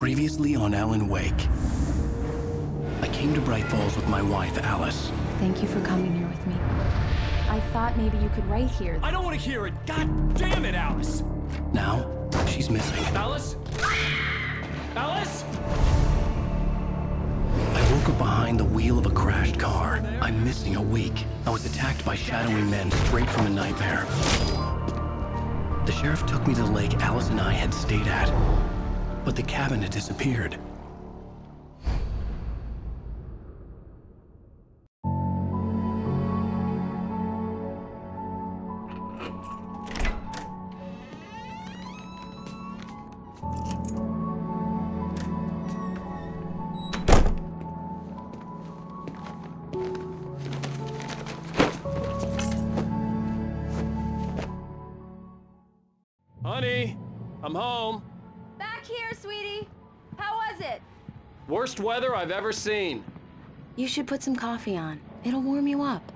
Previously on Alan Wake. I came to Bright Falls with my wife, Alice. Thank you for coming here with me. I thought maybe you could write here. I don't want to hear it! God damn it, Alice! Now, she's missing. Alice? Alice? I woke up behind the wheel of a crashed car. I'm missing a week. I was attacked by shadowy men straight from a nightmare. The sheriff took me to the lake Alice and I had stayed at, but the cabin had disappeared. Honey, I'm home. Back here, sweetie. How was it? Worst weather I've ever seen. You should put some coffee on. It'll warm you up.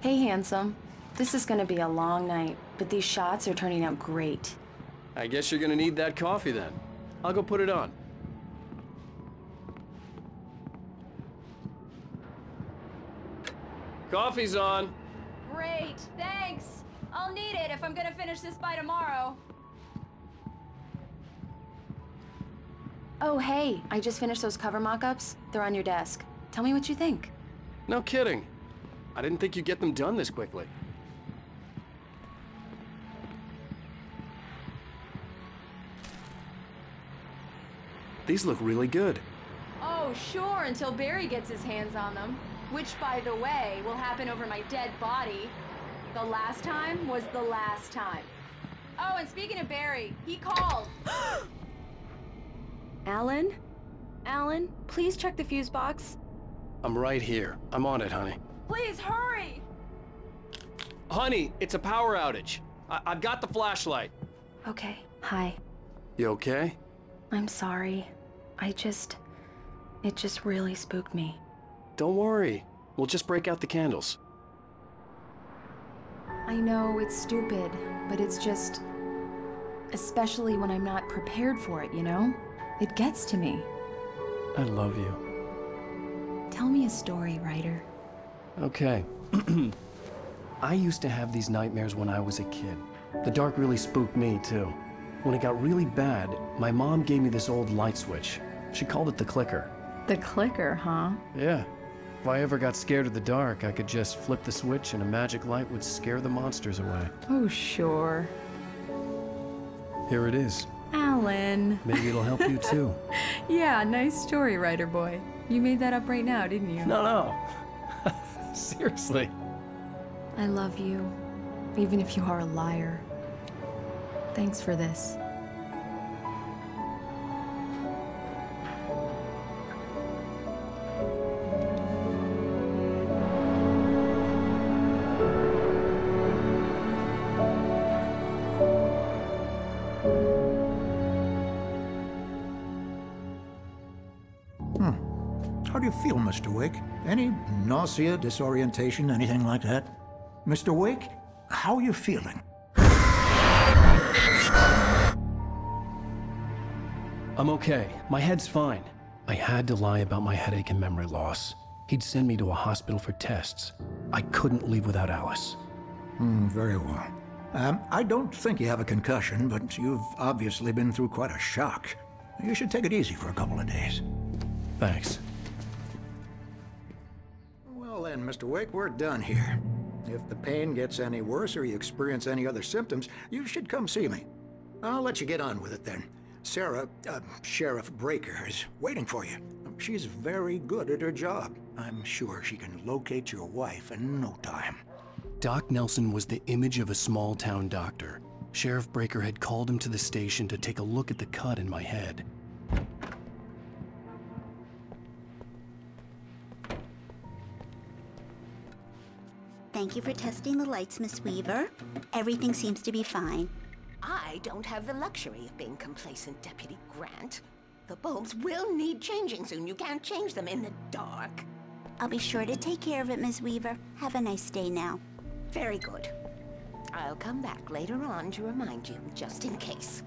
Hey, handsome. This is gonna be a long night, but these shots are turning out great. I guess you're gonna need that coffee then. I'll go put it on. Coffee's on. Great, thanks. I'll need it if I'm gonna finish this by tomorrow. Oh, hey, I just finished those cover mock-ups. They're on your desk. Tell me what you think. No kidding. I didn't think you'd get them done this quickly. These look really good. Oh, sure, until Barry gets his hands on them. Which, by the way, will happen over my dead body. The last time was the last time. Oh, and speaking of Barry, he called. Alan? Alan, please check the fuse box. I'm right here. I'm on it, honey. Please, hurry! Honey, it's a power outage. I've got the flashlight. Okay, hi. You okay? I'm sorry. It just really spooked me. Don't worry. We'll just break out the candles. I know it's stupid, but it's just... especially when I'm not prepared for it, you know? It gets to me. I love you. Tell me a story, writer. Okay. I used to have these nightmares when I was a kid. The dark really spooked me, too. When it got really bad, my mom gave me this old light switch. She called it the clicker. The clicker, huh? Yeah. If I ever got scared of the dark, I could just flip the switch and a magic light would scare the monsters away. Oh, sure. Here it is. Alan. Maybe it'll help you, too. Yeah, nice story, writer boy. You made that up right now, didn't you? No. Seriously. I love you, even if you are a liar. Thanks for this. How do you feel, Mr. Wake? Any nausea, disorientation, anything like that? Mr. Wake, how are you feeling? I'm okay. My head's fine. I had to lie about my headache and memory loss. He'd send me to a hospital for tests. I couldn't leave without Alice. Very well. I don't think you have a concussion, but you've obviously been through quite a shock. You should take it easy for a couple of days. Thanks. Well then, Mr. Wake, we're done here. If the pain gets any worse or you experience any other symptoms, you should come see me. I'll let you get on with it then. Sarah, Sheriff Breaker, is waiting for you. She's very good at her job. I'm sure she can locate your wife in no time. Doc Nelson was the image of a small-town doctor. Sheriff Breaker had called him to the station to take a look at the cut in my head. Thank you for testing the lights, Miss Weaver. Everything seems to be fine. I don't have the luxury of being complacent, Deputy Grant. The bulbs will need changing soon. You can't change them in the dark. I'll be sure to take care of it, Miss Weaver. Have a nice day now. Very good. I'll come back later on to remind you, just in case.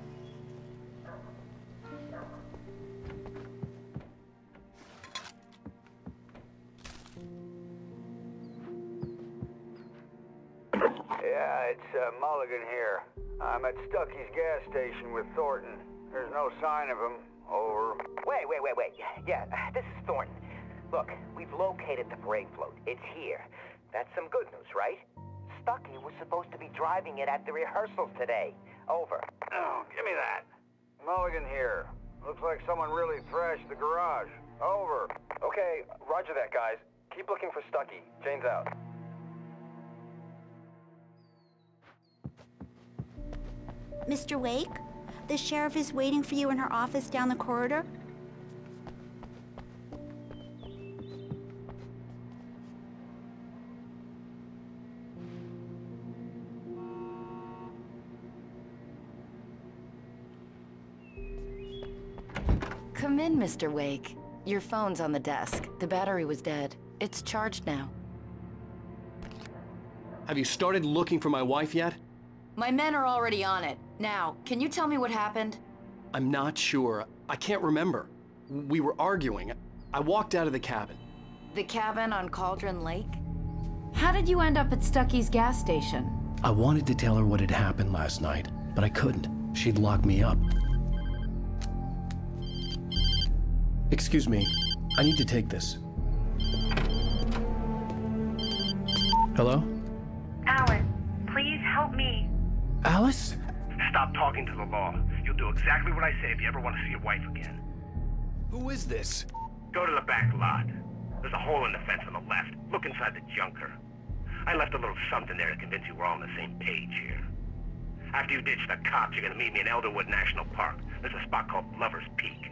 It's Mulligan here. I'm at Stucky's gas station with Thornton. There's no sign of him. Over. Wait. Yeah, this is Thornton. Look, we've located the parade float. It's here. That's some good news, right? Stucky was supposed to be driving it at the rehearsals today. Over. Oh, give me that. Mulligan here. Looks like someone really thrashed the garage. Over. Okay, roger that, guys. Keep looking for Stucky. Jane's out. Mr. Wake, the sheriff is waiting for you in her office down the corridor. Come in, Mr. Wake. Your phone's on the desk. The battery was dead. It's charged now. Have you started looking for my wife yet? My men are already on it. Now, can you tell me what happened? I'm not sure. I can't remember. We were arguing. I walked out of the cabin. The cabin on Cauldron Lake? How did you end up at Stucky's gas station? I wanted to tell her what had happened last night, but I couldn't. She'd lock me up. Excuse me. I need to take this. Hello? Alice, please help me. Alice? Stop talking to the law. You'll do exactly what I say if you ever want to see your wife again. Who is this? Go to the back lot. There's a hole in the fence on the left. Look inside the junker. I left a little something there to convince you we're all on the same page here. After you ditch the cops, you're gonna meet me in Elderwood National Park. There's a spot called Lover's Peak.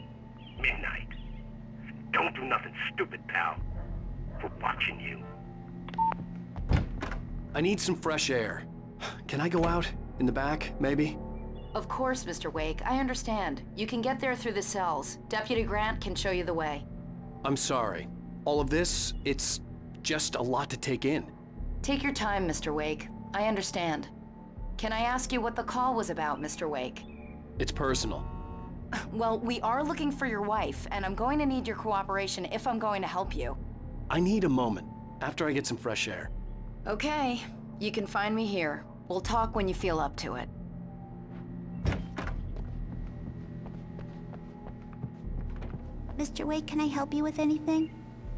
Midnight. Don't do nothing stupid, pal. We're watching you. I need some fresh air. Can I go out? In the back, maybe? Of course, Mr. Wake. I understand. You can get there through the cells. Deputy Grant can show you the way. I'm sorry. All of this, it's just a lot to take in. Take your time, Mr. Wake. I understand. Can I ask you what the call was about, Mr. Wake? It's personal. Well, we are looking for your wife, and I'm going to need your cooperation if I'm going to help you. I need a moment, after I get some fresh air. Okay. You can find me here. We'll talk when you feel up to it. Mr. Wake, can I help you with anything?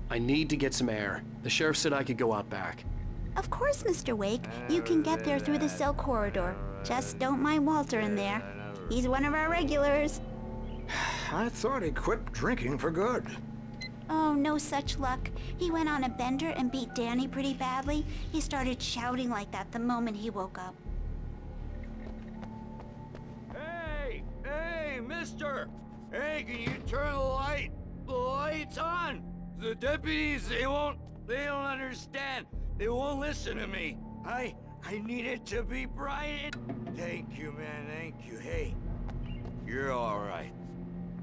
I need to get some air. The sheriff said I could go out back. Of course, Mr. Wake. You can get there through the cell corridor. Just don't mind Walter in there. He's one of our regulars. I thought he quit drinking for good. Oh, no such luck. He went on a bender and beat Danny pretty badly. He started shouting like that the moment he woke up. Hey, mister! Hey, can you turn the lights on? The deputies, they don't understand. They won't listen to me. I need it to be bright. Thank you, man, thank you. Hey, you're all right.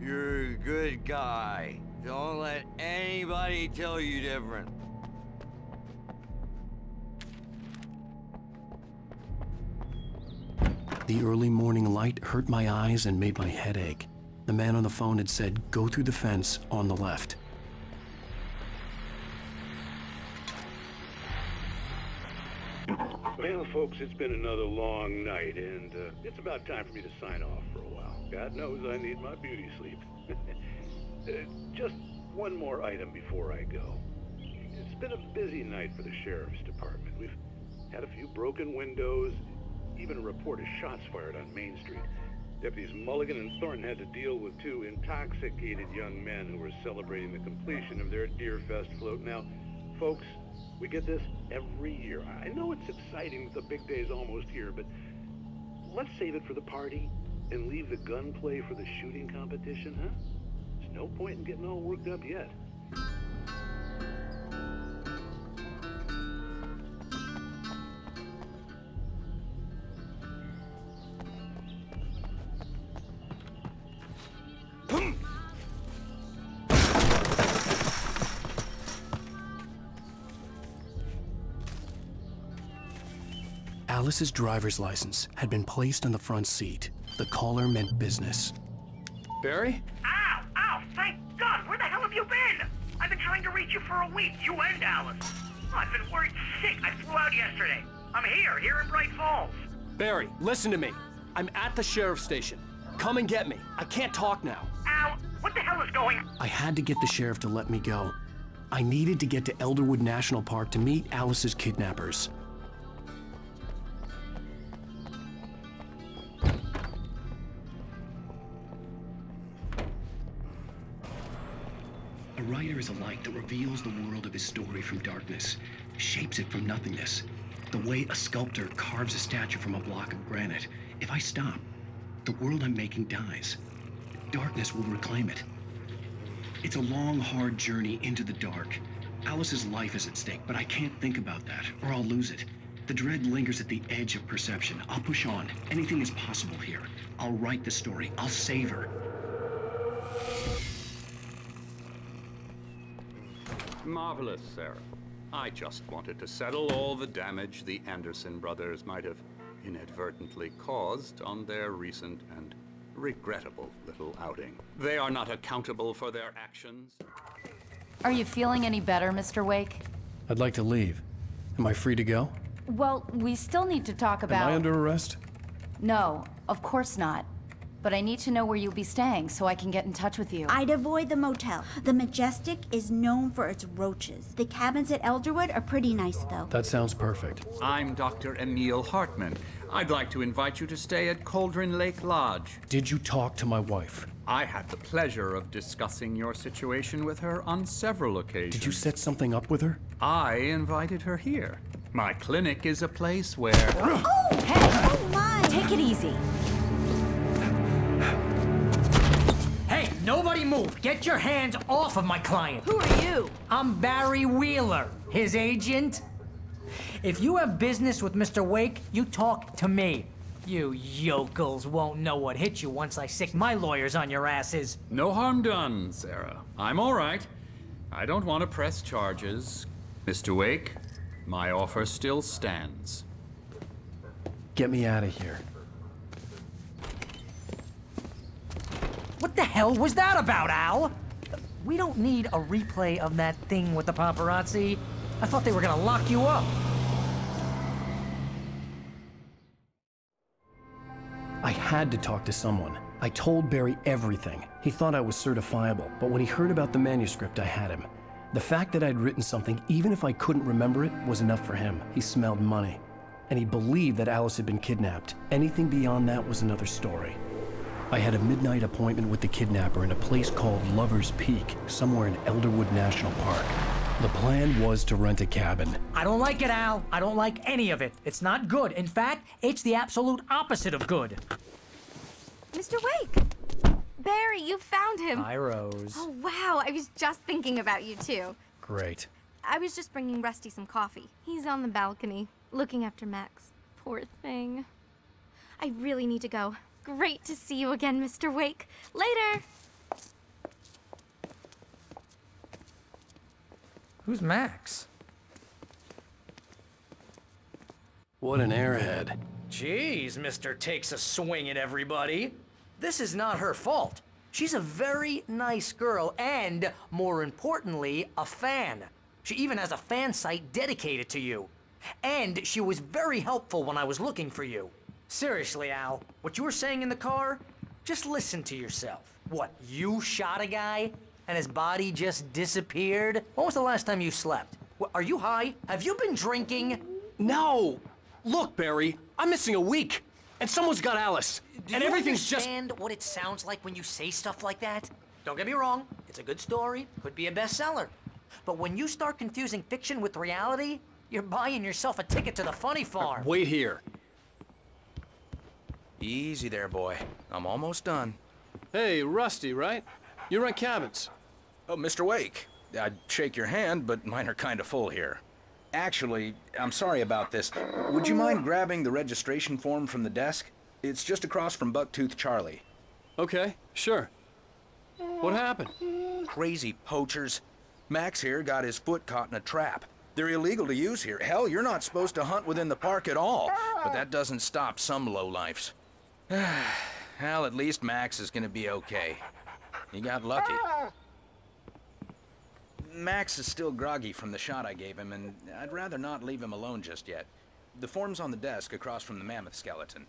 You're a good guy. Don't let anybody tell you different. The early morning light hurt my eyes and made my head ache. The man on the phone had said, go through the fence on the left. Well, folks, it's been another long night, and it's about time for me to sign off for a while. God knows I need my beauty sleep. Just one more item before I go. It's been a busy night for the sheriff's department. We've had a few broken windows, even a report of shots fired on Main Street. Deputies Mulligan and Thornton had to deal with two intoxicated young men who were celebrating the completion of their Deerfest float. Now, folks, we get this every year. I know it's exciting that the big day's almost here, but let's save it for the party and leave the gunplay for the shooting competition, huh? There's no point in getting all worked up yet. Alice's driver's license had been placed on the front seat. The caller meant business. Barry? Ow! Ow! Thank God! Where the hell have you been? I've been trying to reach you for a week, you and Alice. Oh, I've been worried sick. I flew out yesterday. I'm here in Bright Falls. Barry, listen to me. I'm at the sheriff's station. Come and get me. I can't talk now. Al, what the hell is going on? I had to get the sheriff to let me go. I needed to get to Elderwood National Park to meet Alice's kidnappers. A writer is a light that reveals the world of his story from darkness, shapes it from nothingness. The way a sculptor carves a statue from a block of granite. If I stop, the world I'm making dies. Darkness will reclaim it. It's a long, hard journey into the dark. Alice's life is at stake, but I can't think about that, or I'll lose it. The dread lingers at the edge of perception. I'll push on. Anything is possible here. I'll write the story. I'll save her. Marvelous, Sarah. I just wanted to settle all the damage the Anderson brothers might have inadvertently caused on their recent and regrettable little outing. They are not accountable for their actions. Are you feeling any better, Mr. Wake? I'd like to leave. Am I free to go? Well, we still need to talk about... Am I under arrest? No, of course not. But I need to know where you'll be staying so I can get in touch with you. I'd avoid the motel. The Majestic is known for its roaches. The cabins at Elderwood are pretty nice, though. That sounds perfect. I'm Dr. Emil Hartman. I'd like to invite you to stay at Cauldron Lake Lodge. Did you talk to my wife? I had the pleasure of discussing your situation with her on several occasions. Did you set something up with her? I invited her here. My clinic is a place where... Oh! Hey! Oh, my! Take it easy. Hey, nobody move! Get your hands off of my client! Who are you? I'm Barry Wheeler, his agent. If you have business with Mr. Wake, you talk to me. You yokels won't know what hit you once I sick my lawyers on your asses. No harm done, Sarah. I'm all right. I don't want to press charges. Mr. Wake, my offer still stands. Get me out of here. What the hell was that about, Al? We don't need a replay of that thing with the paparazzi. I thought they were gonna lock you up. I had to talk to someone. I told Barry everything. He thought I was certifiable, but when he heard about the manuscript, I had him. The fact that I'd written something, even if I couldn't remember it, was enough for him. He smelled money. And he believed that Alice had been kidnapped. Anything beyond that was another story. I had a midnight appointment with the kidnapper in a place called Lover's Peak, somewhere in Elderwood National Park. The plan was to rent a cabin. I don't like it, Al. I don't like any of it. It's not good. In fact, it's the absolute opposite of good. Mr. Wake! Barry, you found him! Hi, Rose. Oh, wow. I was just thinking about you, too. Great. I was just bringing Rusty some coffee. He's on the balcony, looking after Max. Poor thing. I really need to go. Great to see you again, Mr. Wake. Later! Who's Max? What an airhead. Jeez, Mr. Takes a swing at everybody. This is not her fault. She's a very nice girl and, more importantly, a fan. She even has a fan site dedicated to you. And she was very helpful when I was looking for you. Seriously, Al, what you were saying in the car, just listen to yourself. What, you shot a guy and his body just disappeared? When was the last time you slept? What, are you high? Have you been drinking? No! Look, Barry, I'm missing a week. And someone's got Alice. And everything's just... Do you understand what it sounds like when you say stuff like that? Don't get me wrong, it's a good story, could be a bestseller. But when you start confusing fiction with reality, you're buying yourself a ticket to the funny farm. Wait here. Easy there, boy. I'm almost done. Hey, Rusty, right? You rent cabins. Oh, Mr. Wake. I'd shake your hand, but mine are kind of full here. Actually, I'm sorry about this. Would you mind grabbing the registration form from the desk? It's just across from Bucktooth Charlie. Okay, sure. What happened? Crazy poachers. Max here got his foot caught in a trap. They're illegal to use here. Hell, you're not supposed to hunt within the park at all. But that doesn't stop some lowlifes. Well, at least Max is gonna be okay. He got lucky. Max is still groggy from the shot I gave him, and I'd rather not leave him alone just yet. The form's on the desk across from the mammoth skeleton.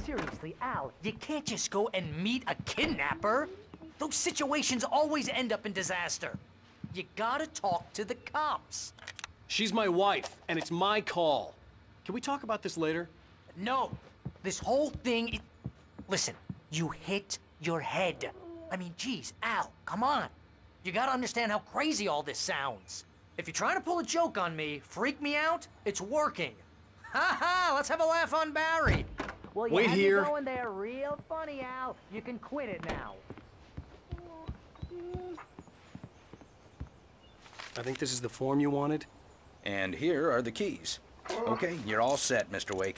Seriously, Al, you can't just go and meet a kidnapper. Those situations always end up in disaster. You gotta talk to the cops. She's my wife, and it's my call. Can we talk about this later? No. This whole thing... Listen, you hit your head. I mean, geez, Al, come on. You gotta understand how crazy all this sounds. If you're trying to pull a joke on me, freak me out, it's working. Ha ha, let's have a laugh on Barry. Well, you Wait had here. me going there real funny, Al. You can quit it now. I think this is the form you wanted. And here are the keys. Okay, you're all set, Mr. Wake.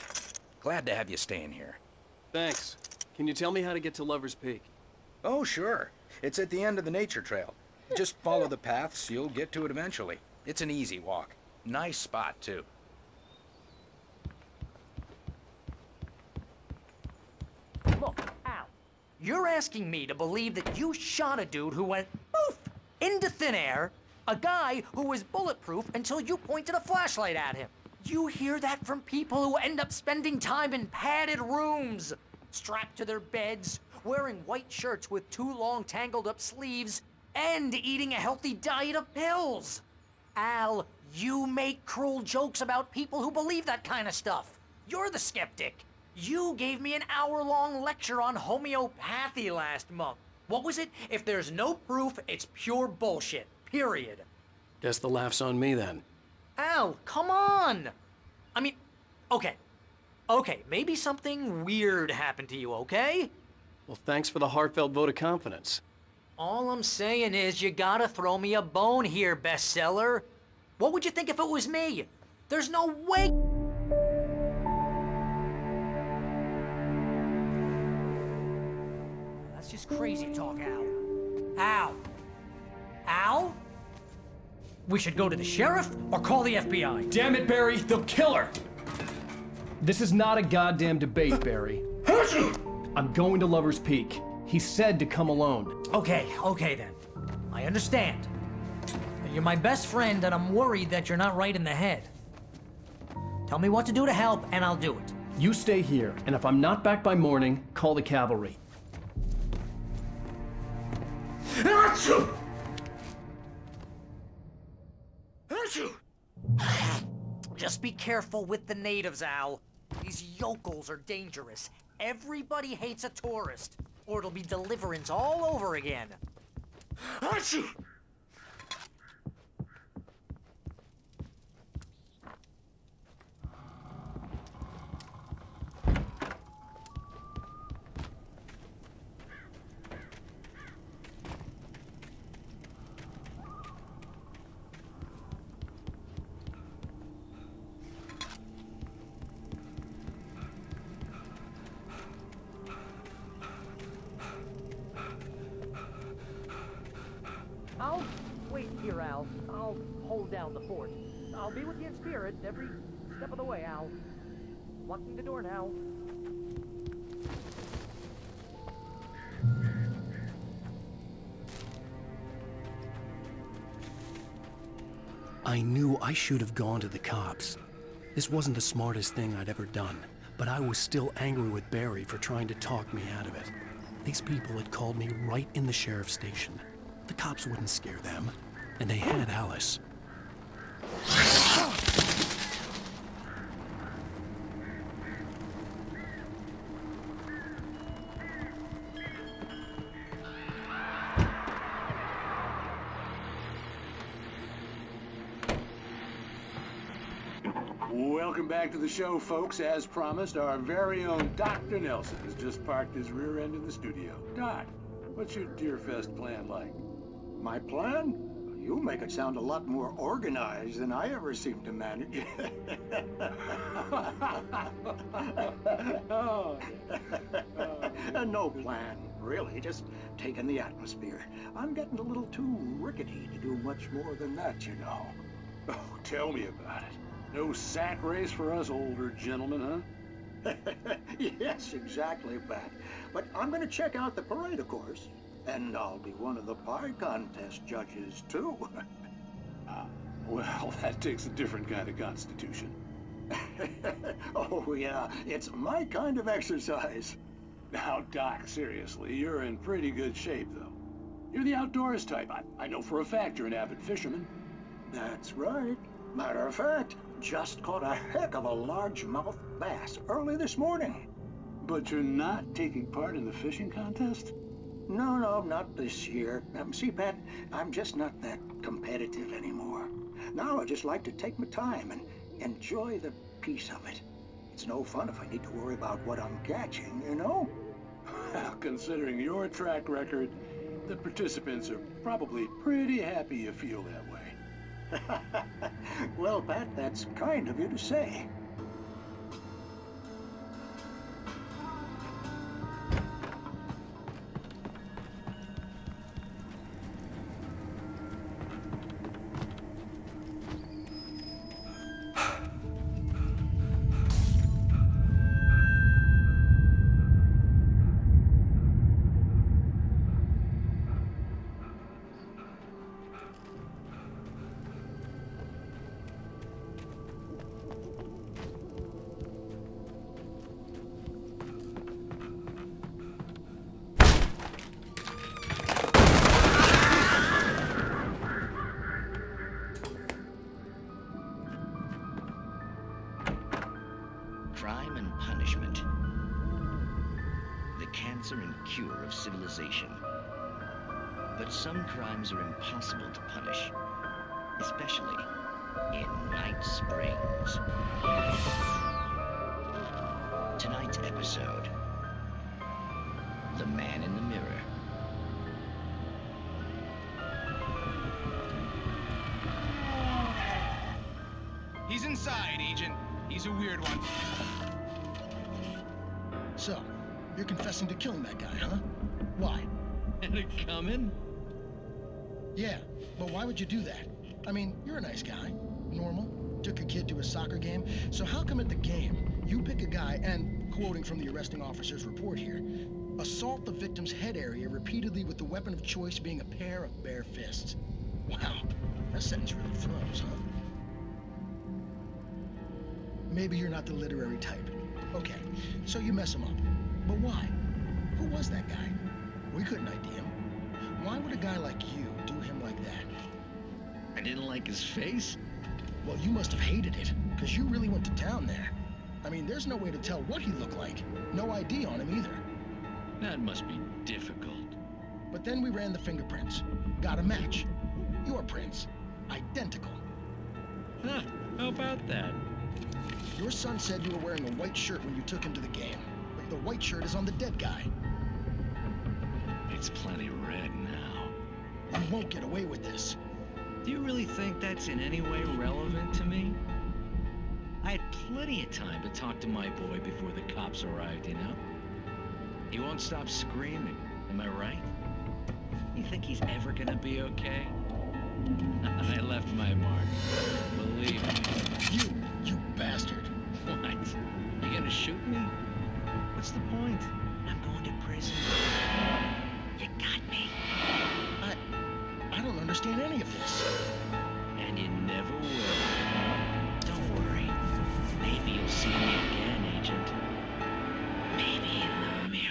Glad to have you staying here. Thanks. Can you tell me how to get to Lover's Peak? Oh, sure. It's at the end of the nature trail. Just follow the paths, you'll get to it eventually. It's an easy walk. Nice spot, too. Look, Al, you're asking me to believe that you shot a dude who went poof into thin air, a guy who was bulletproof until you pointed a flashlight at him. You hear that from people who end up spending time in padded rooms, strapped to their beds, wearing white shirts with too long tangled up sleeves, and eating a healthy diet of pills. Al, you make cruel jokes about people who believe that kind of stuff. You're the skeptic. You gave me an hour-long lecture on homeopathy last month. What was it? If there's no proof, it's pure bullshit. Period. Guess the laugh's on me then. Al, come on! I mean, okay. Okay, maybe something weird happened to you, okay? Well, thanks for the heartfelt vote of confidence. All I'm saying is you gotta throw me a bone here, bestseller. What would you think if it was me? There's no way... That's just crazy talk, Al. Al? Al? We should go to the sheriff or call the FBI. Damn it, Barry, they'll kill her! This is not a goddamn debate, Barry. I'm going to Lover's Peak. He said to come alone. Okay then. I understand. You're my best friend and I'm worried that you're not right in the head. Tell me what to do to help and I'll do it. You stay here, and if I'm not back by morning, call the cavalry. Just be careful with the natives, Al. These yokels are dangerous. Everybody hates a tourist, or it'll be Deliverance all over again. I'll wait here, Al. I'll hold down the fort. I'll be with you in spirit every step of the way, Al. Locking the door now. I knew I should have gone to the cops. This wasn't the smartest thing I'd ever done, but I was still angry with Barry for trying to talk me out of it. These people had called me right in the sheriff's station. The cops wouldn't scare them, and they had Alice. Welcome back to the show, folks. As promised, our very own Dr. Nelson has just parked his rear end in the studio. Doc, what's your Deerfest plan like? My plan? You make it sound a lot more organized than I ever seem to manage. No plan, really, just taking the atmosphere. I'm getting a little too rickety to do much more than that, you know. Oh, tell me about it. No sack race for us older gentlemen, huh? Yes, exactly, Pat. But I'm gonna check out the parade, of course. And I'll be one of the pie contest judges, too. Well, that takes a different kind of constitution. Oh, yeah, it's my kind of exercise. Now, Doc, seriously, you're in pretty good shape, though. You're the outdoors type. I know for a fact you're an avid fisherman. That's right. Matter of fact, just caught a heck of a largemouth bass early this morning. But you're not taking part in the fishing contest? No, not this year. See, Pat, I'm just not that competitive anymore. Now I just like to take my time and enjoy the peace of it. It's no fun if I need to worry about what I'm catching, you know? Well, considering your track record, the participants are probably pretty happy you feel that way. Well, Pat, that's kind of you to say. Crime and punishment. The cancer and cure of civilization. But some crimes are impossible to punish, especially in Night Springs. Tonight's episode, The Man in the Mirror. He's inside, Agent. He's a weird one. So, you're confessing to killing that guy, huh? Why? Had it coming? Yeah, but why would you do that? I mean, you're a nice guy. Normal. Took a kid to a soccer game. So how come at the game, you pick a guy and, quoting from the arresting officer's report here, assault the victim's head area repeatedly with the weapon of choice being a pair of bare fists? Wow, that sentence really throws, huh? Maybe you're not the literary type. Okay, so you mess him up. But why? Who was that guy? We couldn't ID him. Why would a guy like you do him like that? I didn't like his face? Well, you must have hated it, because you really went to town there. I mean, there's no way to tell what he looked like. No ID on him either. That must be difficult. But then we ran the fingerprints. Got a match. Your prints. Identical. Huh, how about that? Your son said you were wearing a white shirt when you took him to the game. But the white shirt is on the dead guy. It's plenty red now. You won't get away with this. Do you really think that's in any way relevant to me? I had plenty of time to talk to my boy before the cops arrived, you know? He won't stop screaming, am I right? You think he's ever gonna be okay? I left my mark, believe me. You bastard. What? You gonna shoot me? What's the point? I'm going to prison. You got me. I don't understand any of this. And you never will. Don't worry. Maybe you'll see me again, Agent. Maybe in the mirror.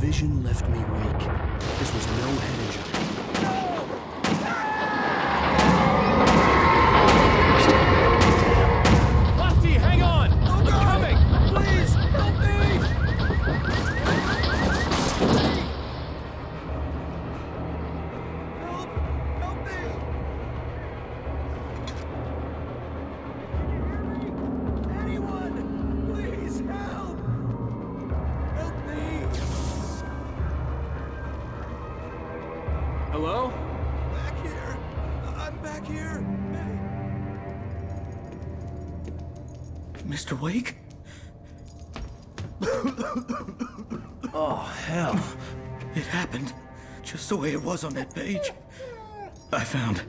vision left me weak. This was no head injury. Rusty, hang on! I'm coming! Please, help me! Help me! Anyone, please help! Help me! Hello? Back here! I'm back here! Mr. Wake? Oh, hell. It happened just the way it was on that page. I found.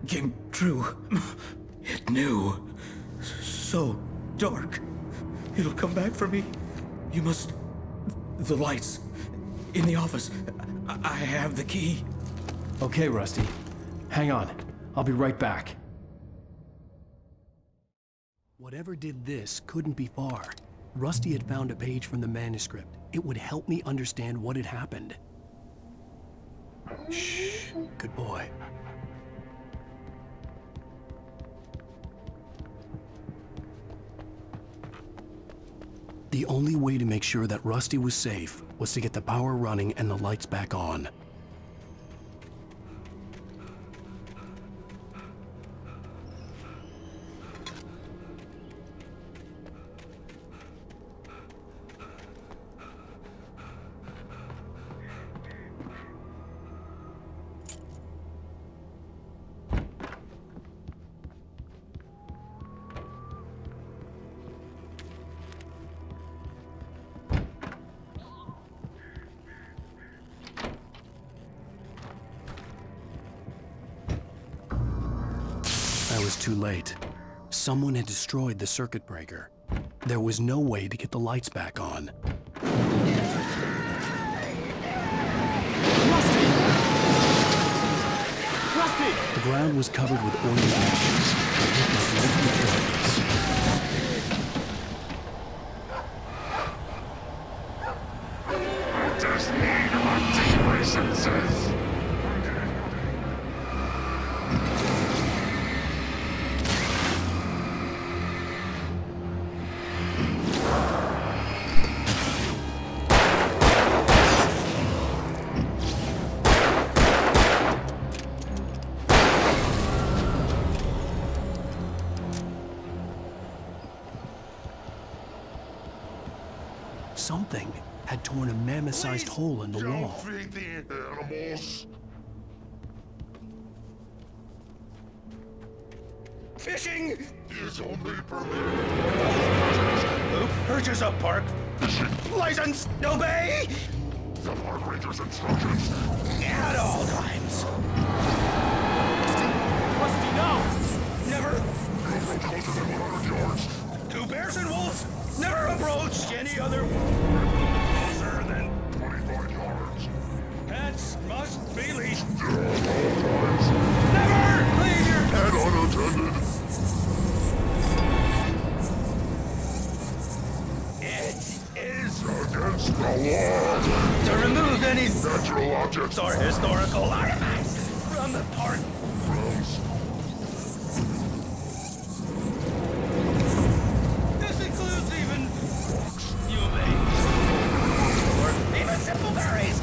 Came true. It knew. So dark. It'll come back for me. You must... The lights. In the office. I have the key. Okay, Rusty. Hang on. I'll be right back. Whatever did this couldn't be far. Rusty had found a page from the manuscript. It would help me understand what had happened. Shh. Good boy. The only way to make sure that Rusty was safe was to get the power running and the lights back on. I was too late. Someone had destroyed the circuit breaker. There was no way to get the lights back on. Rusty! The ground was covered with oily ashes. It hit my lengthy darkness. Just need antiquiescences. Something had torn a mammoth-sized hole in the wall. Feed the animals. Fishing is only permitted. Who purchase a park license? Obey the park ranger's instructions at all times. Rusty, no! Never. No road closer than 100 yards. 2 bears and wolves. Never approach any other closer than 25 yards. Pets must be leashed. At all times. Never leave your and unattended. It is against the law to remove any natural objects or historical artifacts from the park. Grounds. This includes even humans or even simple berries.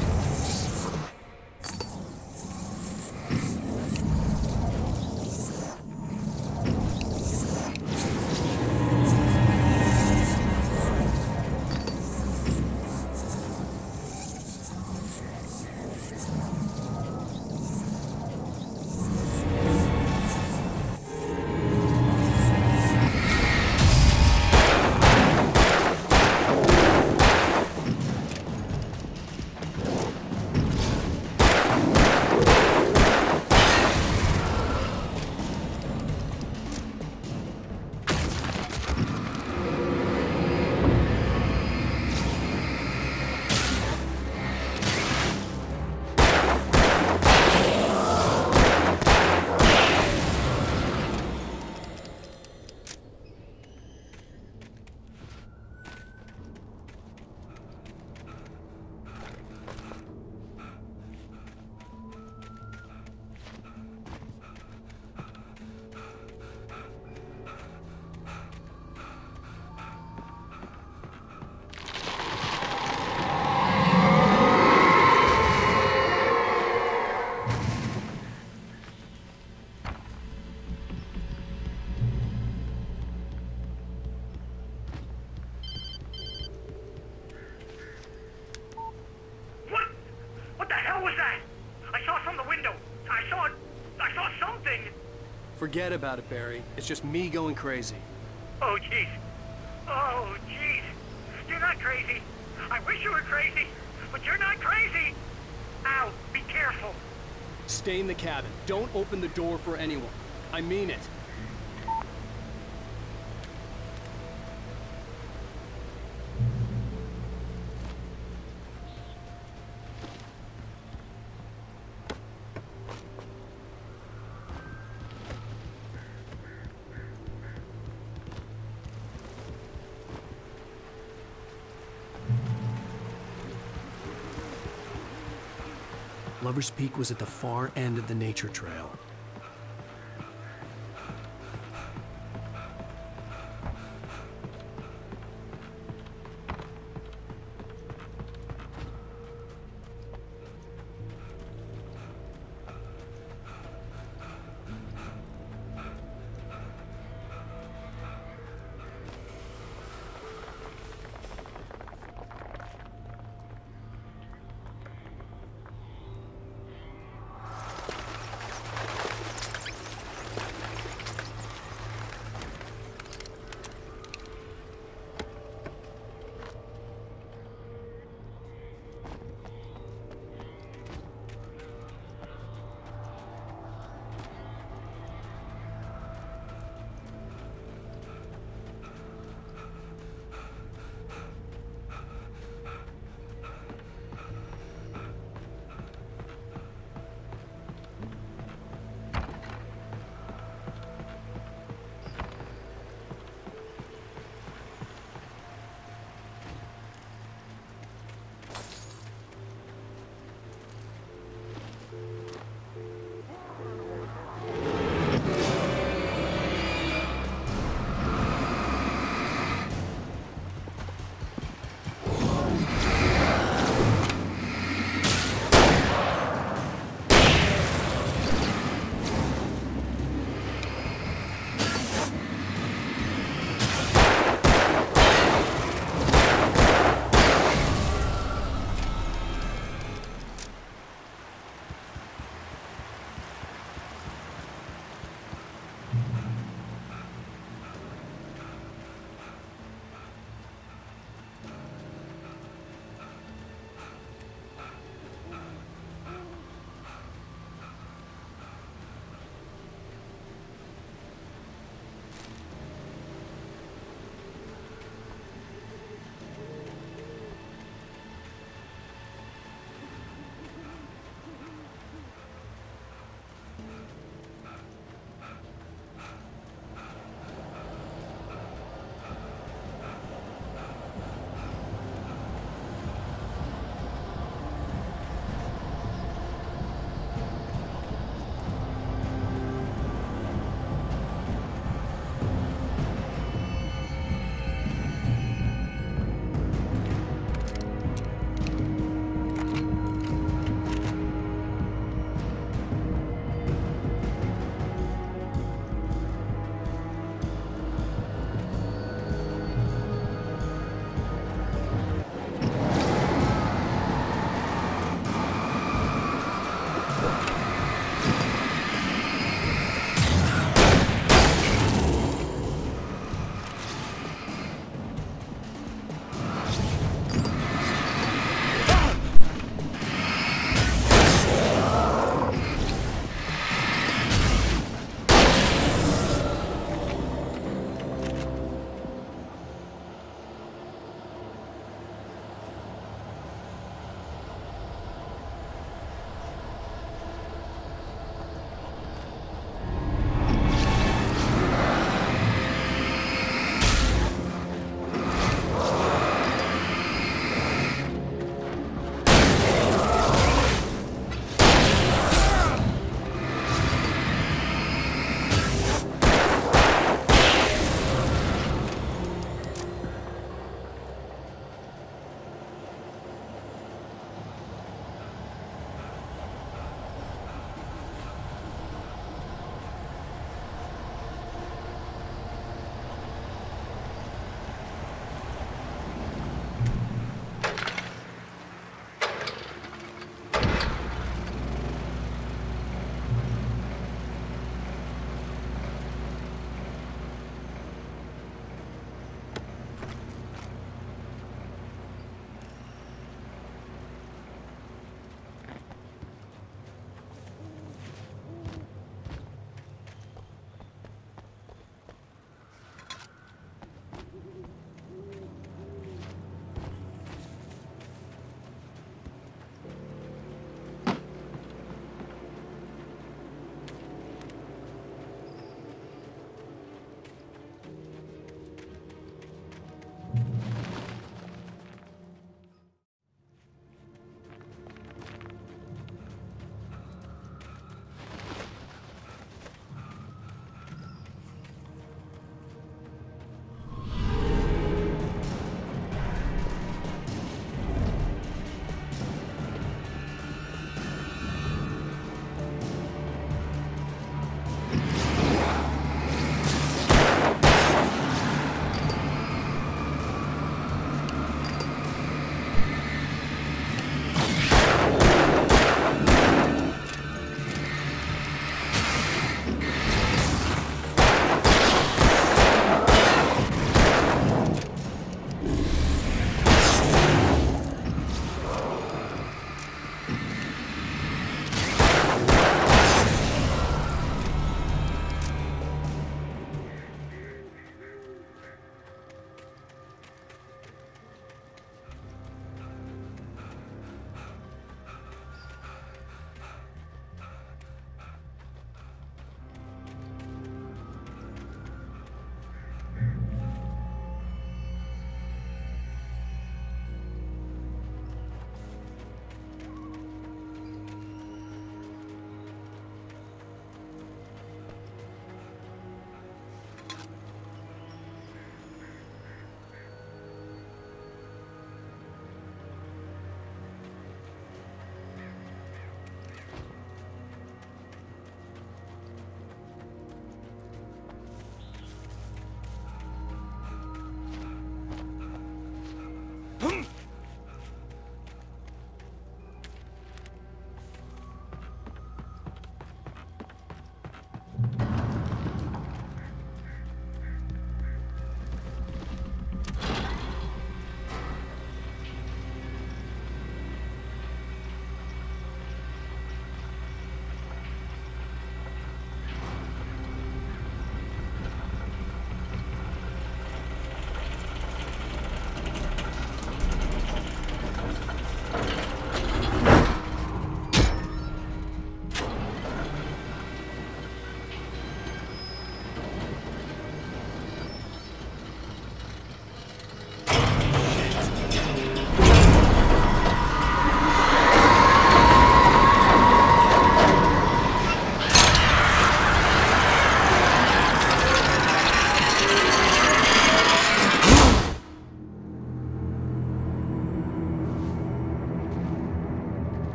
Forget about it, Barry. It's just me going crazy. Oh, jeez. Oh, jeez. You're not crazy. I wish you were crazy, but you're not crazy. Ow, be careful. Stay in the cabin. Don't open the door for anyone. I mean it. Lover's Peak was at the far end of the nature trail.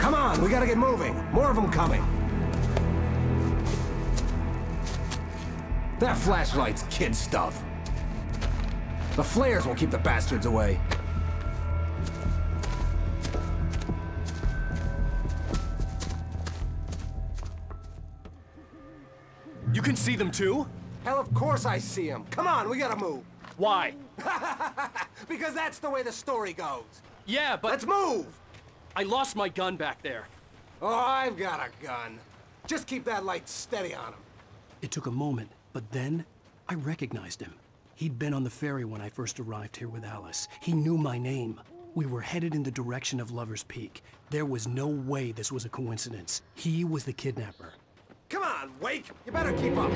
Come on, we gotta get moving. More of them coming. That flashlight's kid stuff. The flares will keep the bastards away. You can see them too? Hell, of course I see them. Come on, we gotta move. Why? Because that's the way the story goes. Yeah, but... Let's move! I lost my gun back there. Oh, I've got a gun. Just keep that light steady on him. It took a moment, but then I recognized him. He'd been on the ferry when I first arrived here with Alice. He knew my name. We were headed in the direction of Lover's Peak. There was no way this was a coincidence. He was the kidnapper. Come on, Wake! You better keep up.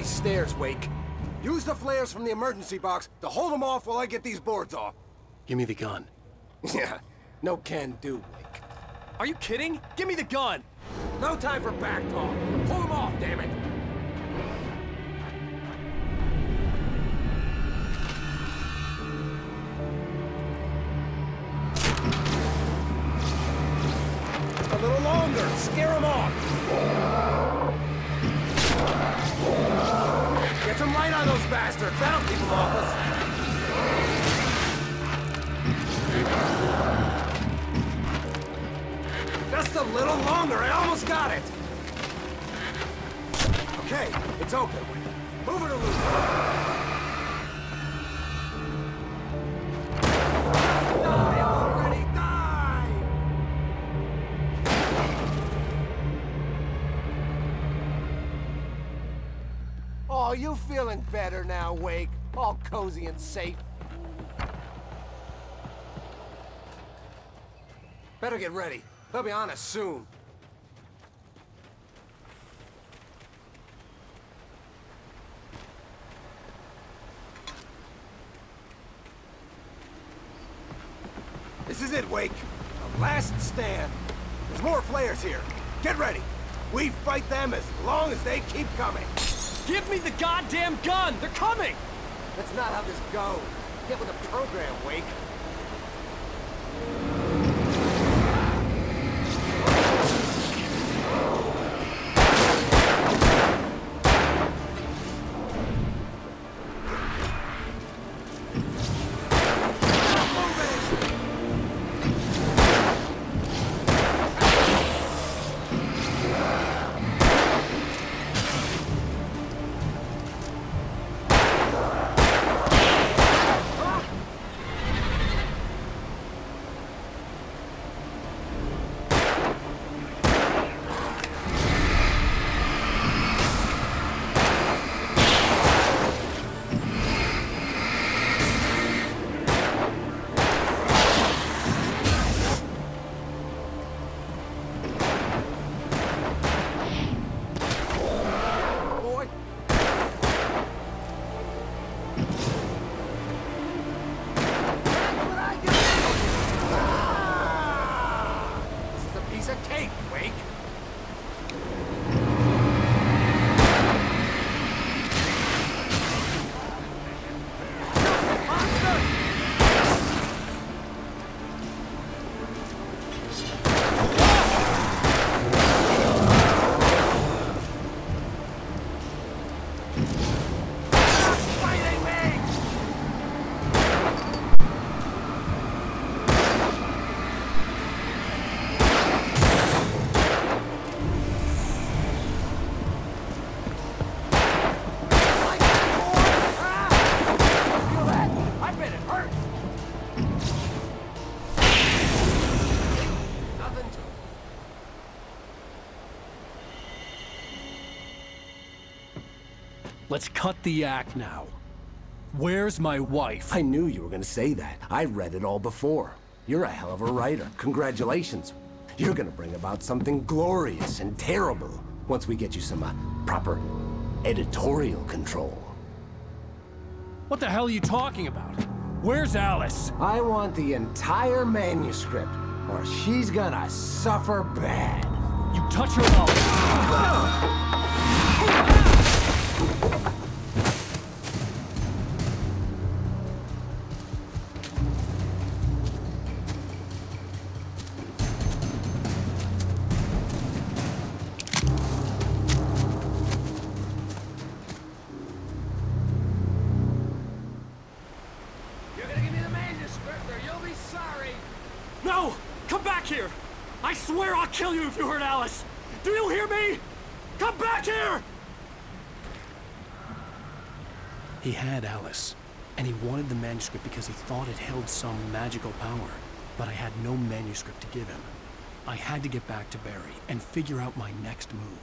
Stairs, Wake. Use the flares from the emergency box to hold them off while I get these boards off. Give me the gun. Yeah, no can do, Wake. Are you kidding? Give me the gun! No time for back talk. Pull them off, damn it! Just a little longer. Scare them off. Get some light on those bastards. That'll keep them off us. Just a little longer. I almost got it. Okay, it's open. Move it or lose it. Die already! Die! Oh, you feeling better now, Wake? All cozy and safe. Better get ready. They'll be on us soon. This is it, Wake. The last stand. There's more flares here. Get ready. We fight them as long as they keep coming. Give me the goddamn gun! They're coming! That's not how this goes. Get with the program, Wake. Let's cut the act now. Where's my wife? I knew you were gonna say that. I read it all before. You're a hell of a writer. Congratulations. You're gonna bring about something glorious and terrible once we get you some proper editorial control. What the hell are you talking about? Where's Alice? I want the entire manuscript, or she's gonna suffer bad. You touch her up. No! Come back here! I swear I'll kill you if you hurt Alice! Do you hear me? Come back here! He had Alice, and he wanted the manuscript because he thought it held some magical power. But I had no manuscript to give him. I had to get back to Barry and figure out my next move.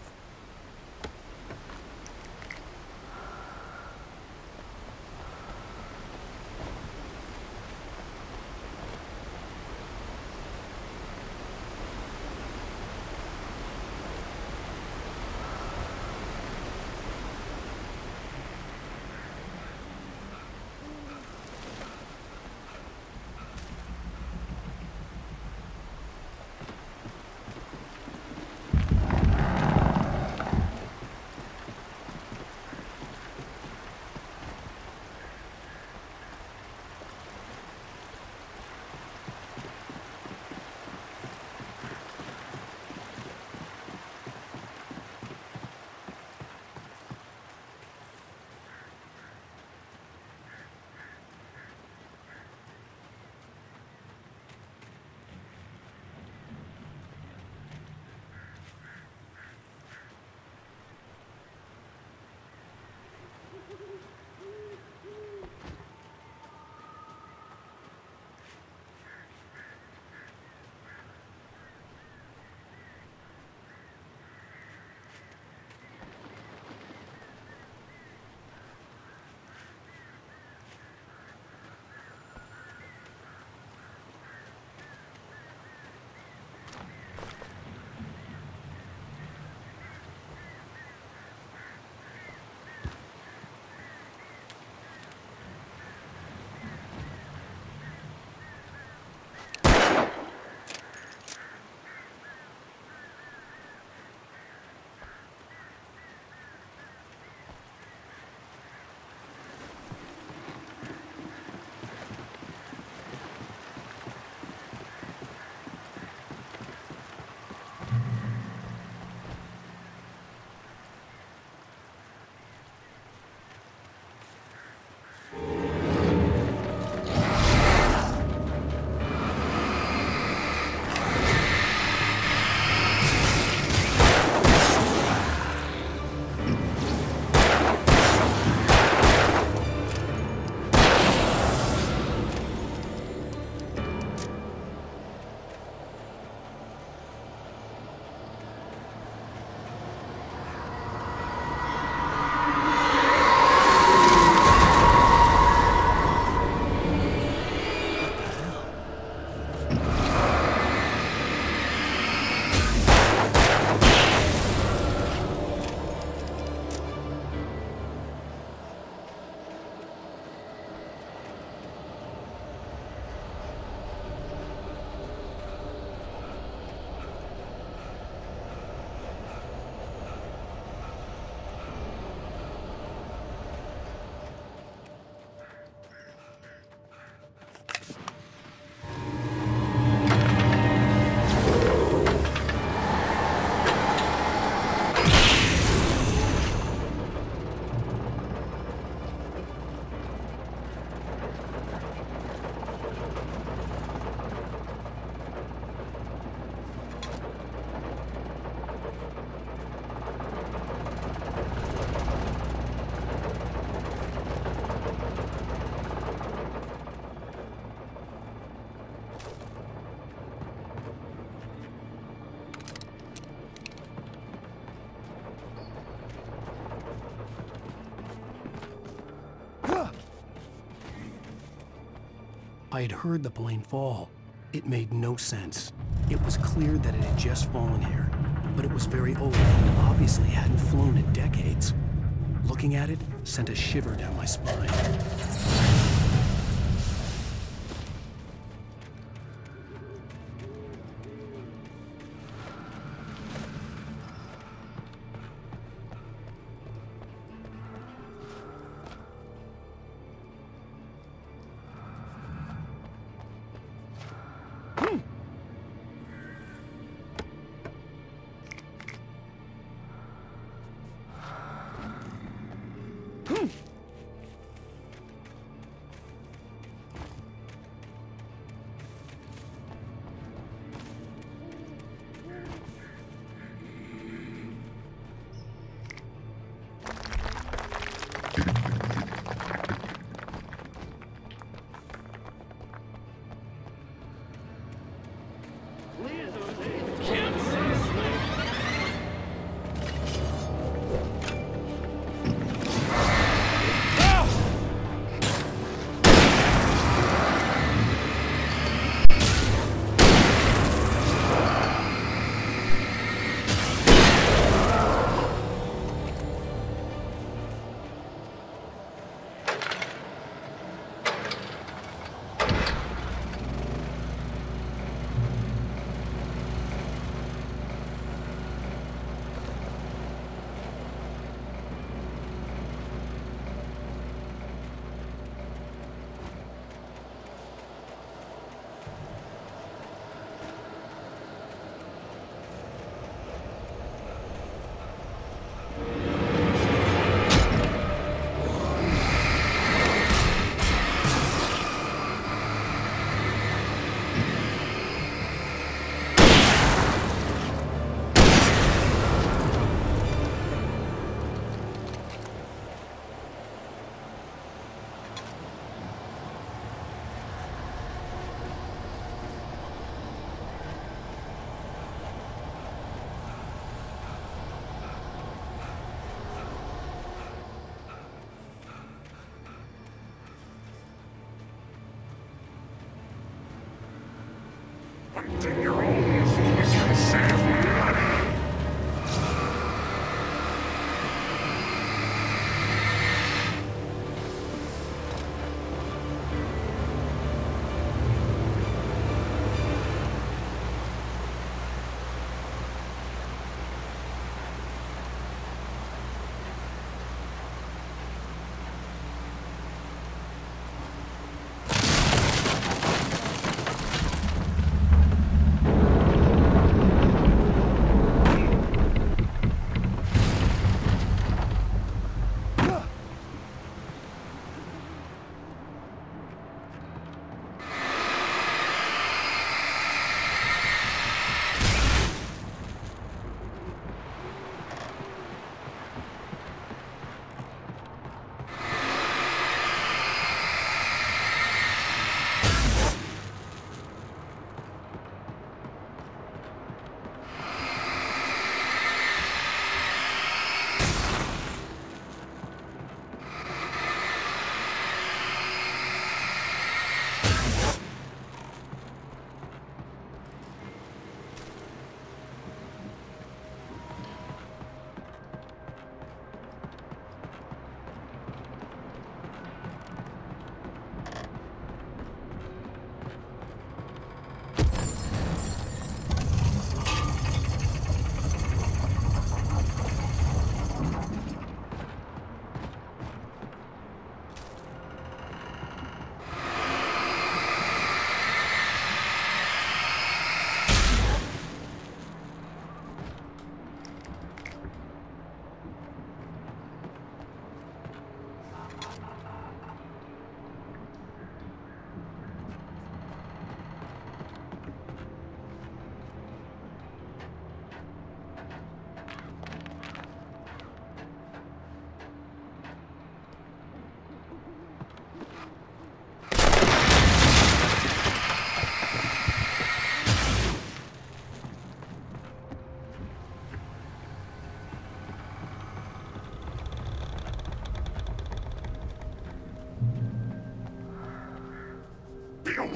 I had heard the plane fall. It made no sense. It was clear that it had just fallen here, but it was very old and obviously hadn't flown in decades. Looking at it sent a shiver down my spine.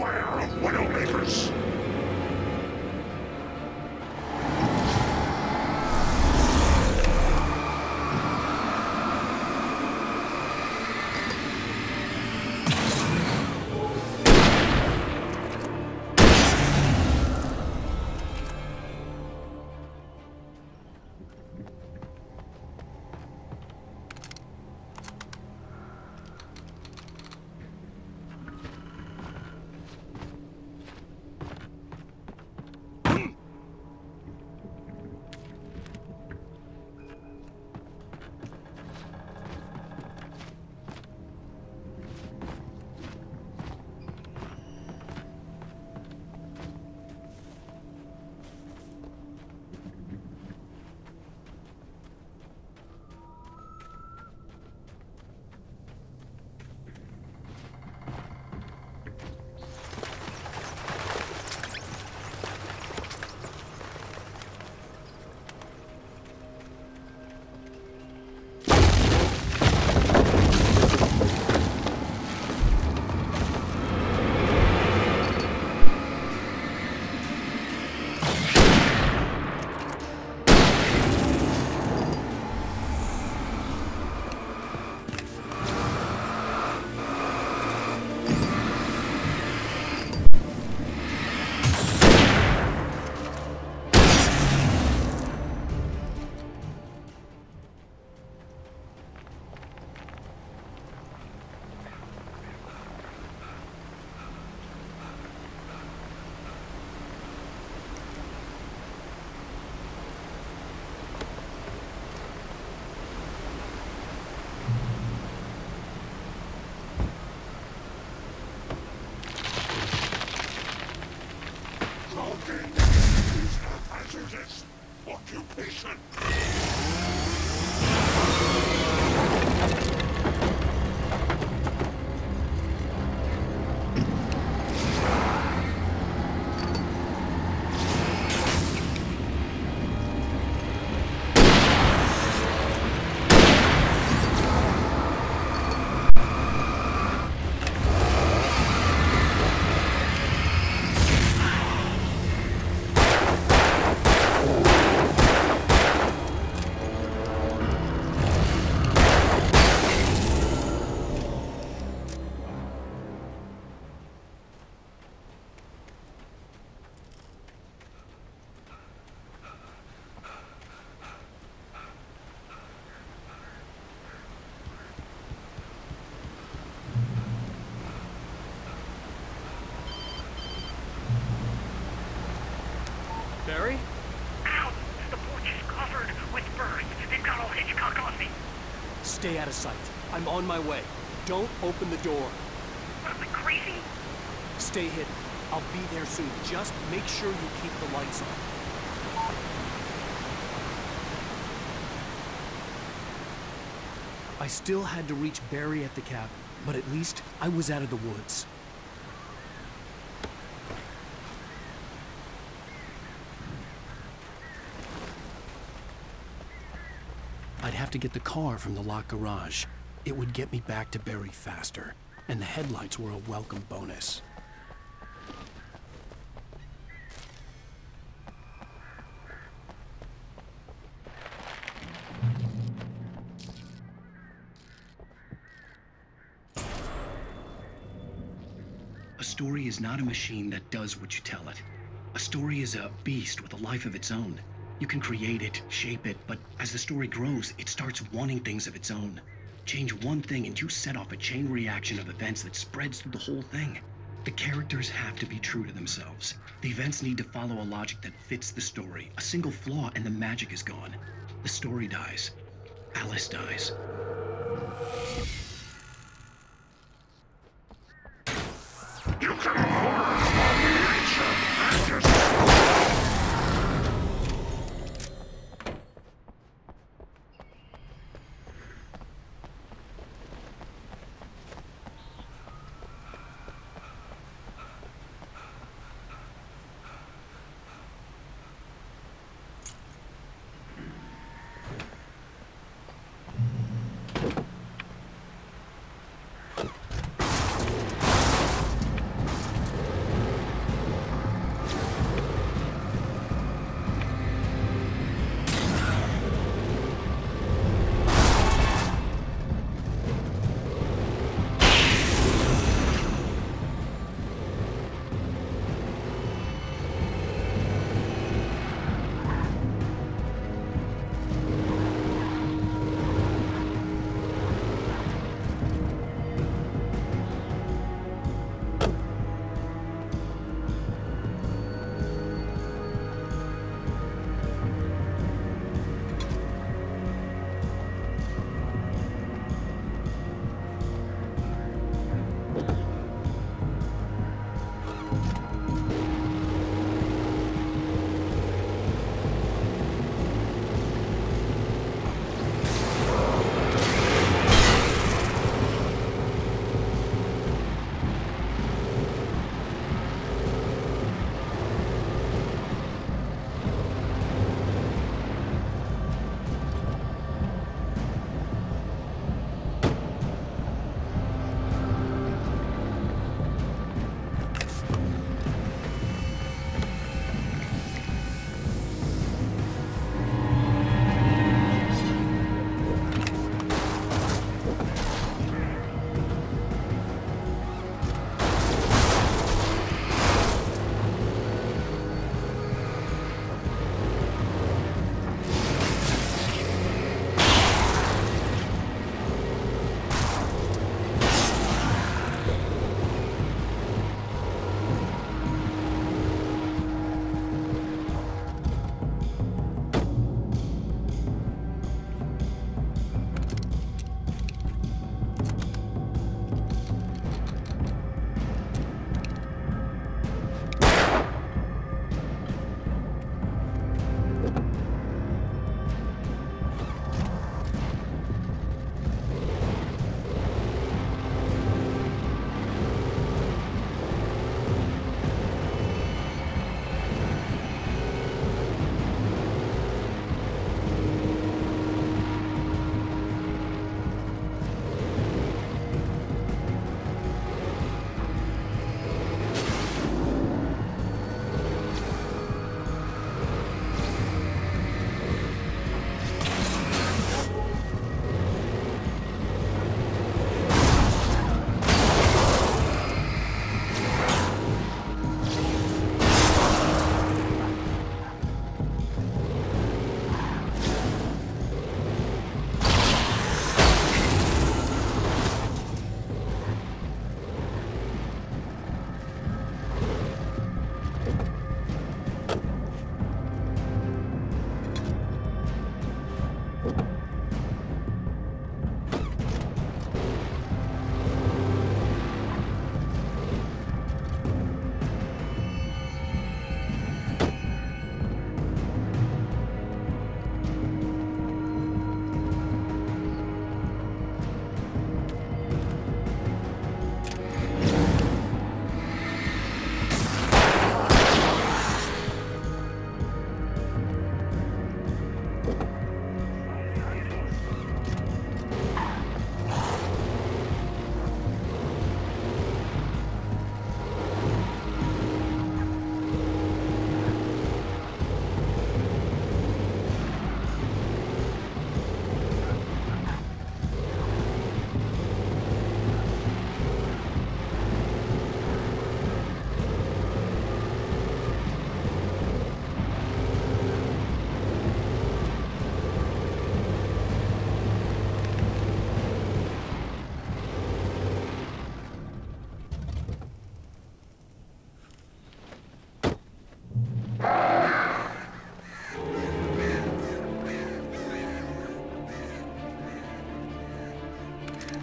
Beware of Widowmakers. Occupation. Barry? Ow! The porch is covered with birds. They've got old Hitchcock on me. Stay out of sight. I'm on my way. Don't open the door. What am I, crazy? Stay hidden. I'll be there soon. Just make sure you keep the lights on. I still had to reach Barry at the cabin, but at least I was out of the woods. I'd have to get the car from the locked garage. It would get me back to Barry faster, and the headlights were a welcome bonus. A story is not a machine that does what you tell it. A story is a beast with a life of its own. You can create it, shape it, but as the story grows, it starts wanting things of its own. Change one thing and you set off a chain reaction of events that spreads through the whole thing. The characters have to be true to themselves. The events need to follow a logic that fits the story. A single flaw and the magic is gone. The story dies. Alice dies. You can learn about nature and yourself.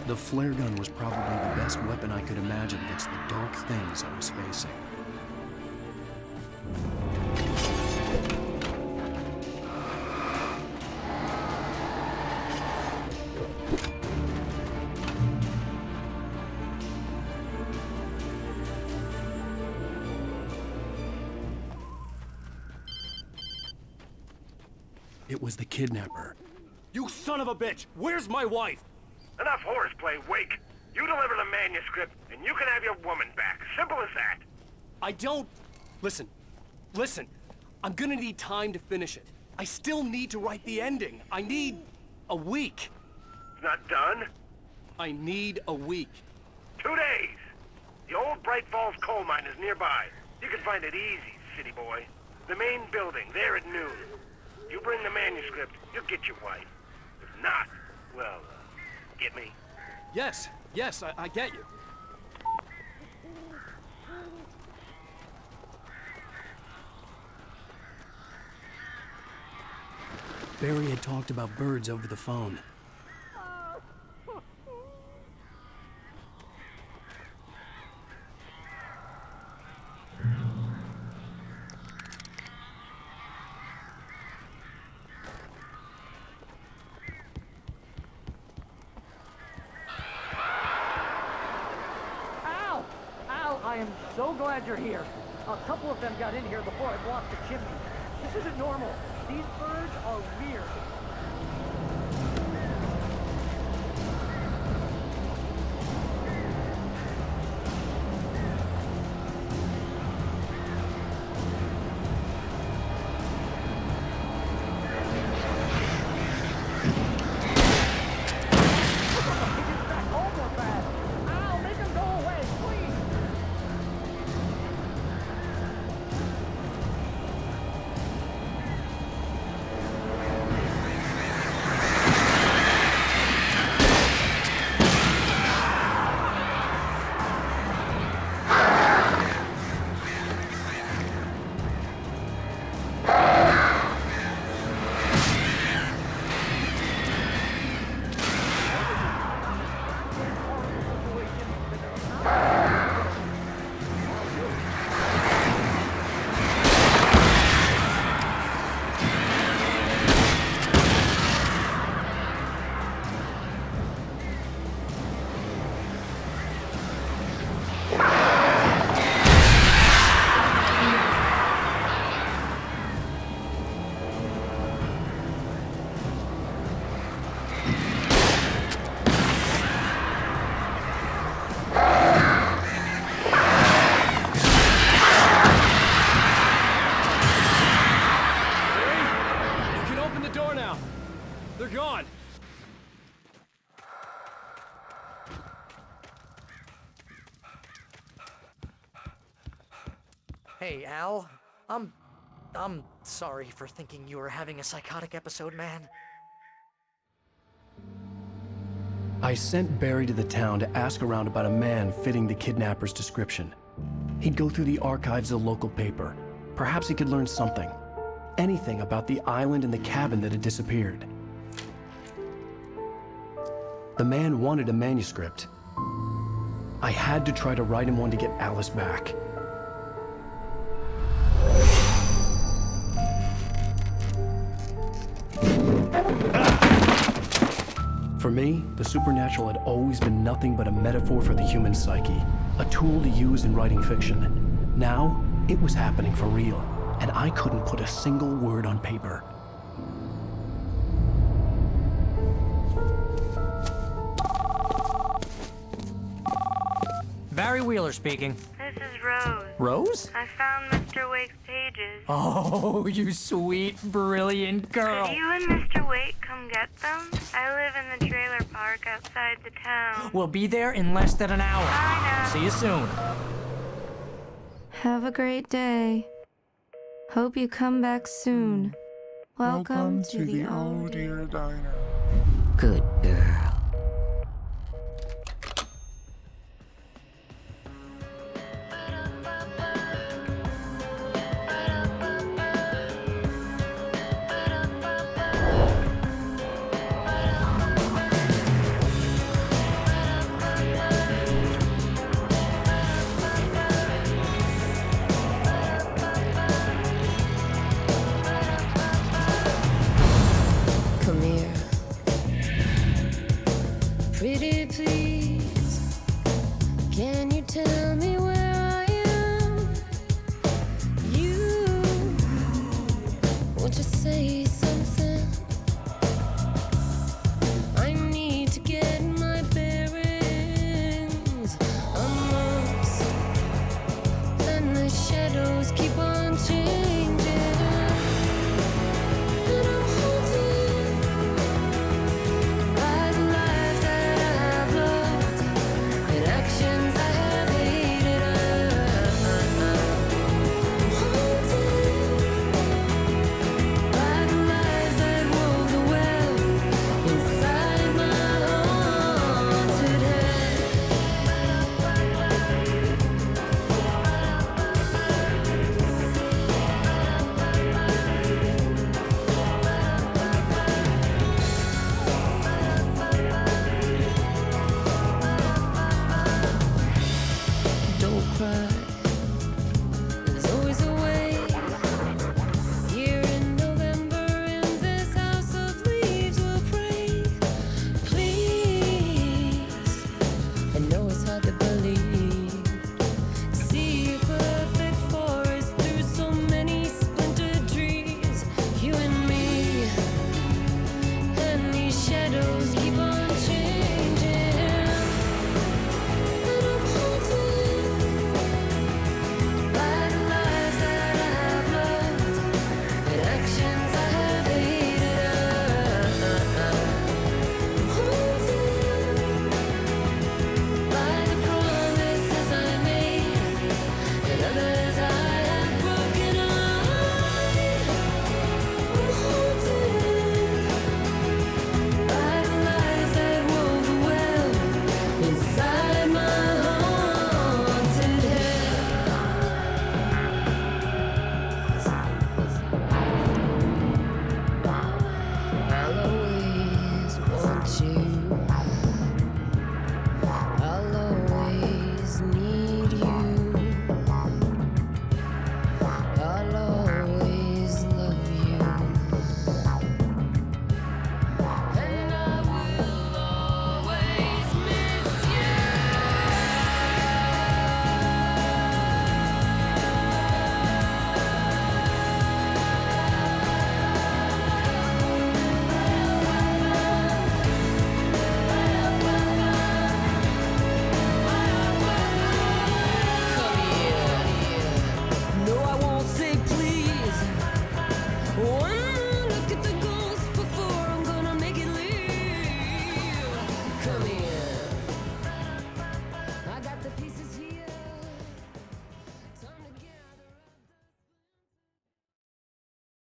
The flare gun was probably the best weapon I could imagine against the dark things I was facing. It was the kidnapper. You son of a bitch! Where's my wife? Enough horseplay, Wake. You deliver the manuscript, and you can have your woman back. Simple as that. I don't... Listen. I'm gonna need time to finish it. I still need to write the ending. I need a week. It's not done? I need a week. 2 days. The old Bright Falls coal mine is nearby. You can find it easy, city boy. The main building, there at noon. You bring the manuscript, you'll get your wife. If not, well, get me? Yes, I get you. Barry had talked about birds over the phone. I am so glad you're here. A couple of them got in here before I blocked the chimney. This isn't normal. These birds are weird. They're gone! Hey, Al. I'm sorry for thinking you were having a psychotic episode, man. I sent Barry to the town to ask around about a man fitting the kidnapper's description. He'd go through the archives of the local paper. Perhaps he could learn something. Anything about the island and the cabin that had disappeared. The man wanted a manuscript. I had to try to write him one to get Alice back. For me, the supernatural had always been nothing but a metaphor for the human psyche, a tool to use in writing fiction. Now, it was happening for real, and I couldn't put a single word on paper. Barry Wheeler speaking. This is Rose. Rose? I found Mr. Wake's pages. Oh, you sweet, brilliant girl. Could you and Mr. Wake come get them? I live in the trailer park outside the town. We'll be there in less than an hour. Bye now. See you soon. Have a great day. Hope you come back soon. Welcome to the Old Deer Diner. Good girl.